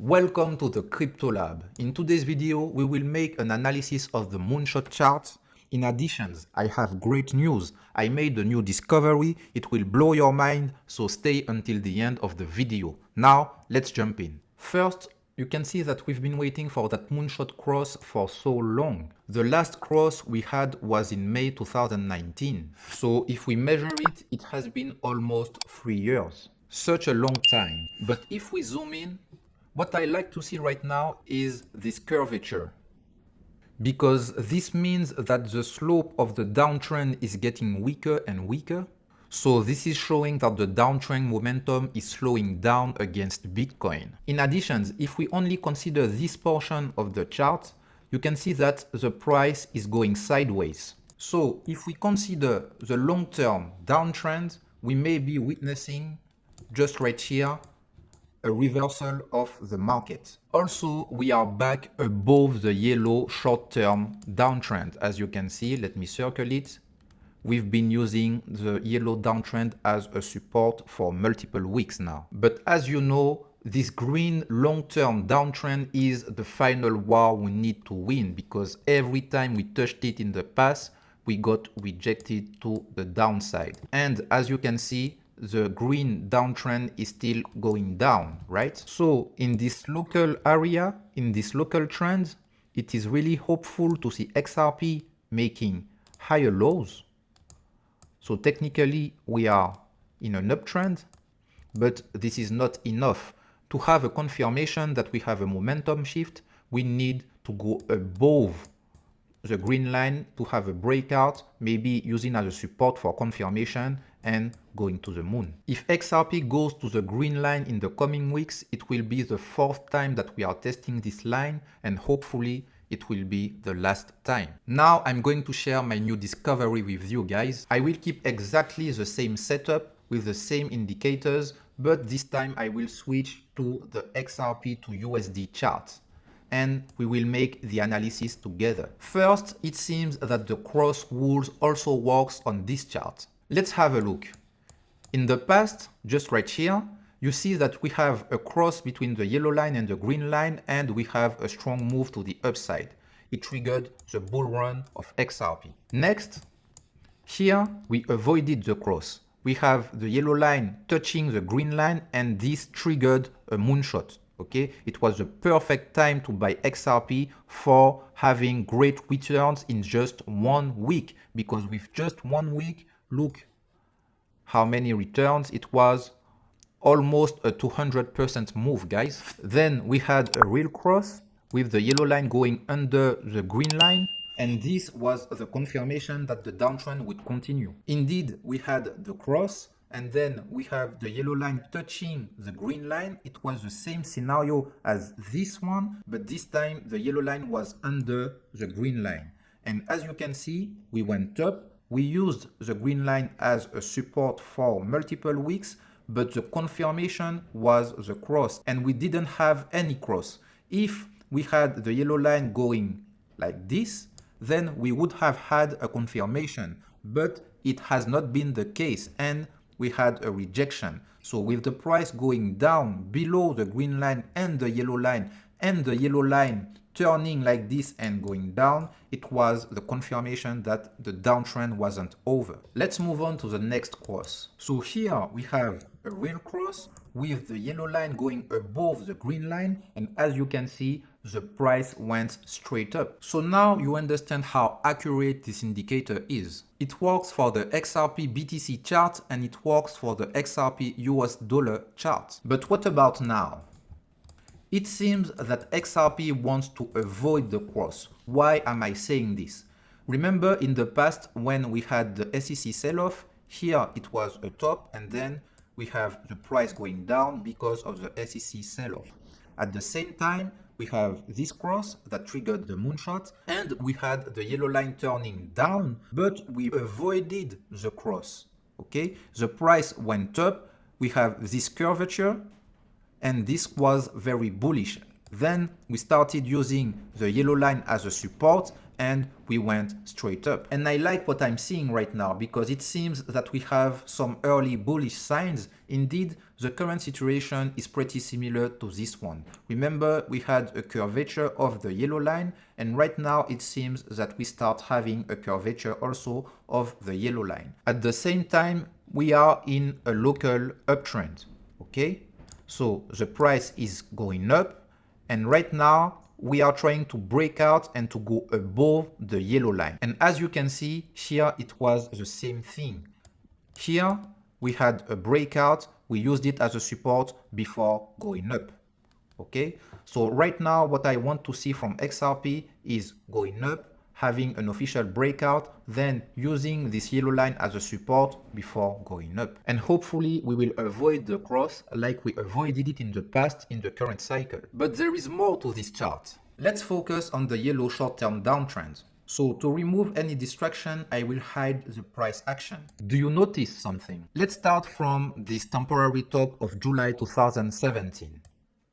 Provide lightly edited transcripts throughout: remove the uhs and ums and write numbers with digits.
Welcome to the Crypto Lab. In today's video, we will make an analysis of the Moonshot chart. In addition, I have great news. I made a new discovery. It will blow your mind, so stay until the end of the video. Now, let's jump in. First, you can see that we've been waiting for that Moonshot cross for so long. The last cross we had was in May 2019. So if we measure it, it has been almost 3 years. Such a long time. But if we zoom in, what I like to see right now is this curvature, because this means that the slope of the downtrend is getting weaker and weaker. So this is showing that the downtrend momentum is slowing down against Bitcoin. In addition, if we only consider this portion of the chart, you can see that the price is going sideways. So if we consider the long-term downtrend, we may be witnessing just right here a reversal of the market. Also, we are back above the yellow short-term downtrend. As you can see, let me circle it. We've been using the yellow downtrend as a support for multiple weeks now. But as you know, this green long-term downtrend is the final war we need to win, because every time we touched it in the past, we got rejected to the downside. And as you can see, the green downtrend is still going down, right? So in this local area, in this local trend, it is really hopeful to see XRP making higher lows. So technically we are in an uptrend, but this is not enough. To have a confirmation that we have a momentum shift, we need to go above the green line to have a breakout, maybe using as a support for confirmation and going to the moon. If XRP goes to the green line in the coming weeks, it will be the fourth time that we are testing this line, and hopefully it will be the last time. Now I'm going to share my new discovery with you guys. I will keep exactly the same setup with the same indicators, but this time I will switch to the XRP to USD chart, and we will make the analysis together. First, it seems that the cross rules also works on this chart. Let's have a look. In the past, just right here, you see that we have a cross between the yellow line and the green line, and we have a strong move to the upside. It triggered the bull run of XRP. Next, here we avoided the cross. We have the yellow line touching the green line, and this triggered a moonshot. Okay, it was the perfect time to buy XRP for having great returns in just 1 week, because with just 1 week, look how many returns. It was almost a 200% move, guys. Then we had a real cross with the yellow line going under the green line, and this was the confirmation that the downtrend would continue. Indeed, we had the cross, and then we have the yellow line touching the green line. It was the same scenario as this one, but this time the yellow line was under the green line. And as you can see, we went up. We used the green line as a support for multiple weeks, but the confirmation was the cross, and we didn't have any cross. If we had the yellow line going like this, then we would have had a confirmation, but it has not been the case, and we had a rejection. So with the price going down below the green line and the yellow line turning like this and going down, it was the confirmation that the downtrend wasn't over. Let's move on to the next cross. So here we have a real cross with the yellow line going above the green line, and as you can see, the price went straight up. So now you understand how accurate this indicator is. It works for the XRP BTC chart, and it works for the XRP US dollar chart. But what about now? It seems that XRP wants to avoid the cross. Why am I saying this? Remember in the past when we had the SEC sell-off, here it was a top, and then we have the price going down because of the SEC sell-off. At the same time, we have this cross that triggered the moonshot, and we had the yellow line turning down, but we avoided the cross. Okay, the price went up. We have this curvature, and this was very bullish. Then we started using the yellow line as a support and we went straight up. And I like what I'm seeing right now because it seems that we have some early bullish signs. Indeed, the current situation is pretty similar to this one. Remember, we had a curvature of the yellow line, and right now it seems that we start having a curvature also of the yellow line. At the same time, we are in a local uptrend, okay? So the price is going up, and right now we are trying to break out and to go above the yellow line. And as you can see, here it was the same thing. Here we had a breakout, we used it as a support before going up. Okay, so right now what I want to see from XRP is going up, having an official breakout, then using this yellow line as a support before going up. And hopefully we will avoid the cross like we avoided it in the past in the current cycle. But there is more to this chart. Let's focus on the yellow short-term downtrend. So to remove any distraction, I will hide the price action. Do you notice something? Let's start from this temporary top of July 2017.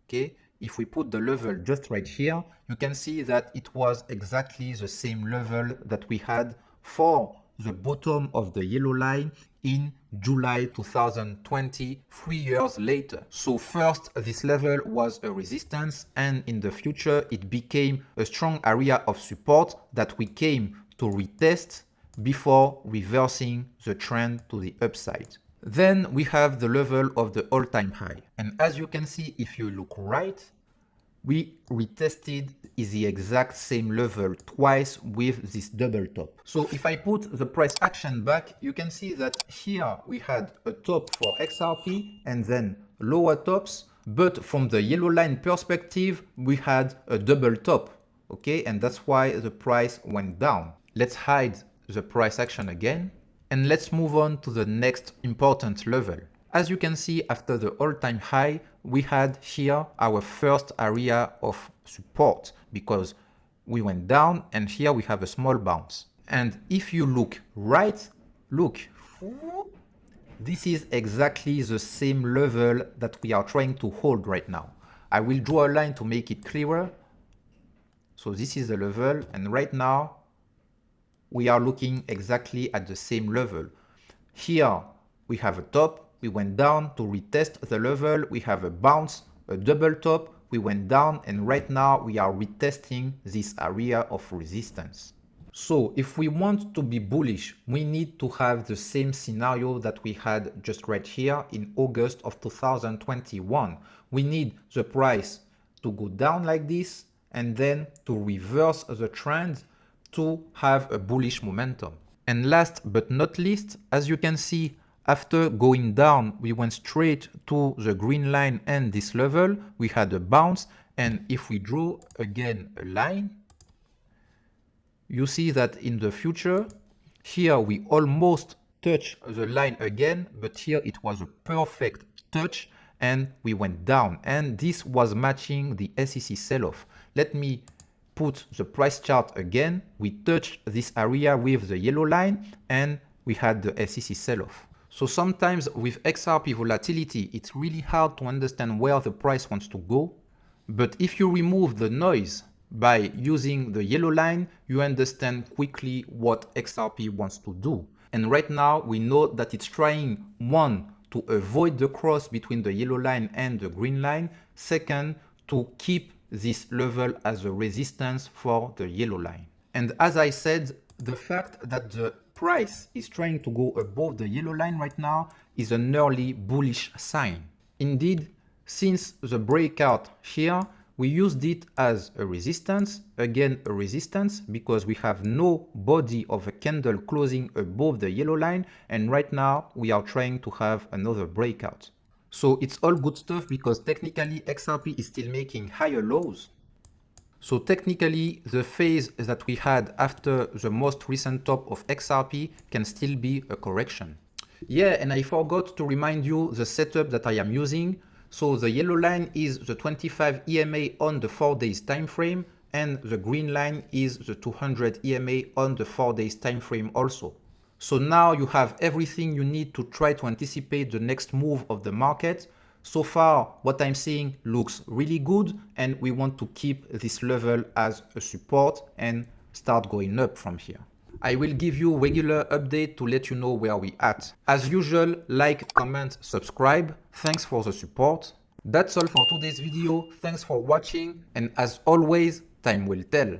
Okay, if we put the level just right here, you can see that it was exactly the same level that we had for the bottom of the yellow line in July 2020, 3 years later. So first, this level was a resistance, and in the future, it became a strong area of support that we came to retest before reversing the trend to the upside. Then we have the level of the all-time high. And as you can see, if you look right, we retested the exact same level twice with this double top. So if I put the price action back, you can see that here we had a top for XRP and then lower tops. But from the yellow line perspective, we had a double top. Okay, and that's why the price went down. Let's hide the price action again. And let's move on to the next important level. As you can see, after the all-time high, we had here our first area of support because we went down and here we have a small bounce. And if you look right, look, this is exactly the same level that we are trying to hold right now. I will draw a line to make it clearer. So this is the level, and right now we are looking exactly at the same level. Here we have a top, we went down to retest the level, we have a bounce, a double top, we went down, and right now we are retesting this area of resistance. So if we want to be bullish, we need to have the same scenario that we had just right here in August of 2021. We need the price to go down like this and then to reverse the trend to have a bullish momentum. And last but not least, as you can see, after going down, we went straight to the green line and this level. We had a bounce, and if we draw again a line, you see that in the future, here we almost touch the line again, but here it was a perfect touch and we went down, and this was matching the SEC sell-off. Let me put the price chart again. We touched this area with the yellow line and we had the SEC sell-off. So sometimes with XRP volatility, it's really hard to understand where the price wants to go. But if you remove the noise by using the yellow line, you understand quickly what XRP wants to do. And right now we know that it's trying, one, to avoid the cross between the yellow line and the green line. Second, to keep this level as a resistance for the yellow line. And as I said, the fact that the price is trying to go above the yellow line right now is an early bullish sign. Indeed, since the breakout here, we used it as a resistance, again a resistance, because we have no body of a candle closing above the yellow line, and right now we are trying to have another breakout. So it's all good stuff because technically XRP is still making higher lows. So technically the phase that we had after the most recent top of XRP can still be a correction. Yeah, and I forgot to remind you the setup that I am using. So the yellow line is the 25 EMA on the 4 days time frame, and the green line is the 200 EMA on the 4 days time frame also. So now you have everything you need to try to anticipate the next move of the market. So far, what I'm seeing looks really good, and we want to keep this level as a support and start going up from here. I will give you regular update to let you know where we at. As usual, like, comment, subscribe. Thanks for the support. That's all for today's video. Thanks for watching, and as always, time will tell.